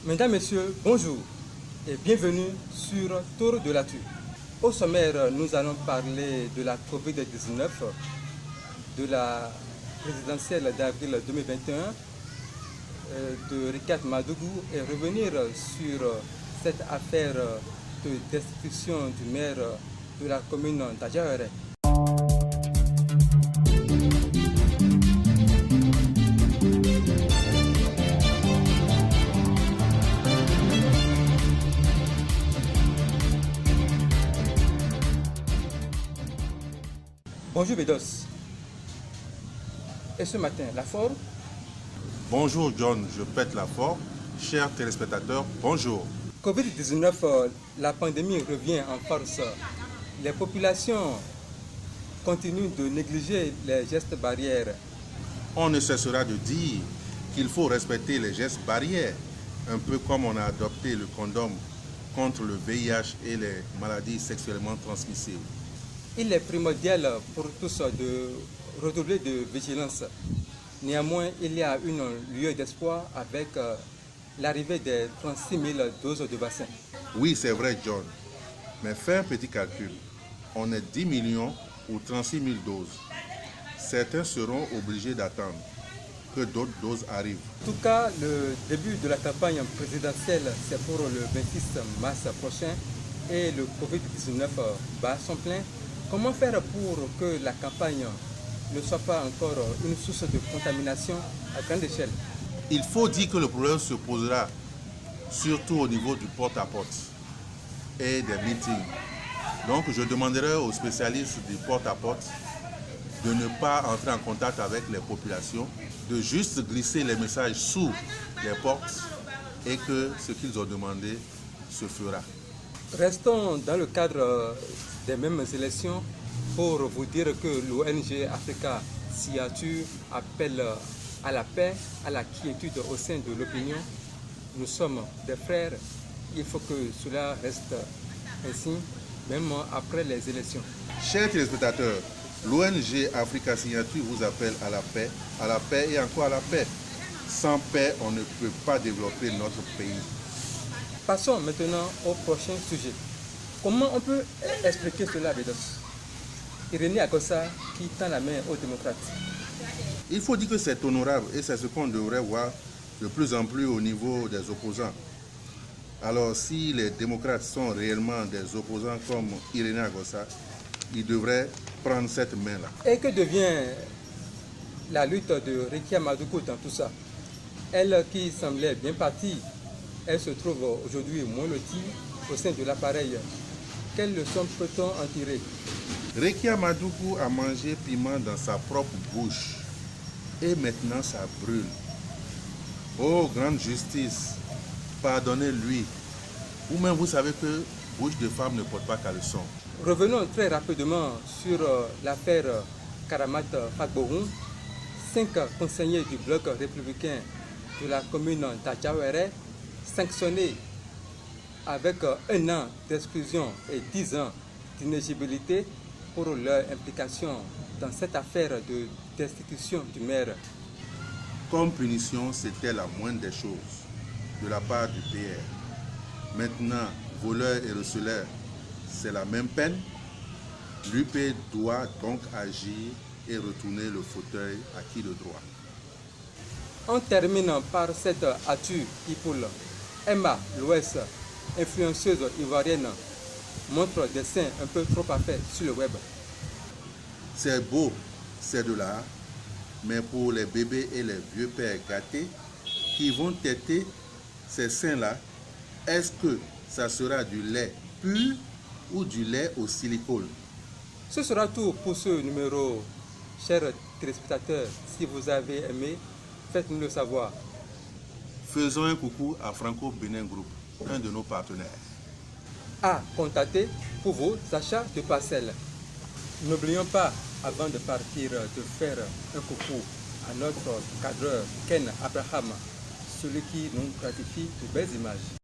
Mesdames, Messieurs, bonjour et bienvenue sur Tour de l'actu. Au sommaire, nous allons parler de la Covid-19, de la présidentielle d'avril 2021, de Ricat Madougou et revenir sur cette affaire de destitution du maire de la commune d'Adjaouéré. Bonjour Bédos. Et ce matin, la forme? Bonjour John, je pète la forme. Chers téléspectateurs, bonjour. Covid-19, la pandémie revient en force. Les populations continuent de négliger les gestes barrières. On ne cessera de dire qu'il faut respecter les gestes barrières, un peu comme on a adopté le condom contre le VIH et les maladies sexuellement transmissibles. Il est primordial pour tous de redoubler de vigilance. Néanmoins, il y a une lueur d'espoir avec l'arrivée des 36 000 doses de vaccins. Oui, c'est vrai, John. Mais fais un petit calcul. On est 10 millions ou 36 000 doses. Certains seront obligés d'attendre que d'autres doses arrivent. En tout cas, le début de la campagne présidentielle, c'est pour le 26 mars prochain et le Covid-19 bat son plein. Comment faire pour que la campagne ne soit pas encore une source de contamination à grande échelle? Il faut dire que le problème se posera surtout au niveau du porte-à-porte et des meetings. Donc je demanderai aux spécialistes du porte-à-porte de ne pas entrer en contact avec les populations, de juste glisser les messages sous les portes et que ce qu'ils ont demandé se fera. Restons dans le cadre des mêmes élections pour vous dire que l'ONG Africa Signature appelle à la paix, à la quiétude au sein de l'opinion. Nous sommes des frères, il faut que cela reste ainsi, même après les élections. Chers téléspectateurs, l'ONG Africa Signature vous appelle à la paix et encore à la paix. Sans paix, on ne peut pas développer notre pays. Passons maintenant au prochain sujet. Comment on peut expliquer cela, Bédos? Irénée Agossa qui tend la main aux démocrates. Il faut dire que c'est honorable et c'est ce qu'on devrait voir de plus en plus au niveau des opposants. Alors si les démocrates sont réellement des opposants comme Irénée Agossa, ils devraient prendre cette main-là. Et que devient la lutte de Rikia Madougou dans tout ça? Elle qui semblait bien partie, elle se trouve aujourd'hui moins lotie au sein de l'appareil. Quelle leçon peut-on en tirer? Rikia Madougou a mangé piment dans sa propre bouche et maintenant ça brûle. Oh, grande justice, pardonnez-lui. Ou même vous savez que bouche de femme ne porte pas caleçon. Revenons très rapidement sur l'affaire Karamat Fagbouroum. 5 conseillers du bloc républicain de la commune d'Adjaouéré sanctionnés avec 1 an d'exclusion et 10 ans d'inéligibilité pour leur implication dans cette affaire de destitution du maire. Comme punition, c'était la moindre des choses de la part du PR. Maintenant, voleur et receleur, c'est la même peine. L'UP doit donc agir et retourner le fauteuil à qui de droit. On termine par cette actu Ipoul. Emma l'Ouest, influenceuse ivoirienne, montre des seins un peu trop parfaits sur le web. C'est beau, c'est de l'art, mais pour les bébés et les vieux pères gâtés qui vont téter ces seins-là, est-ce que ça sera du lait pur ou du lait au silicone? Ce sera tout pour ce numéro. Chers téléspectateurs, si vous avez aimé, faites-nous le savoir. Faisons un coucou à Franco Benin Group, un de nos partenaires. À contacter pour vos achats de parcelles. N'oublions pas, avant de partir, de faire un coucou à notre cadreur Ken Abraham, celui qui nous gratifie de belles images.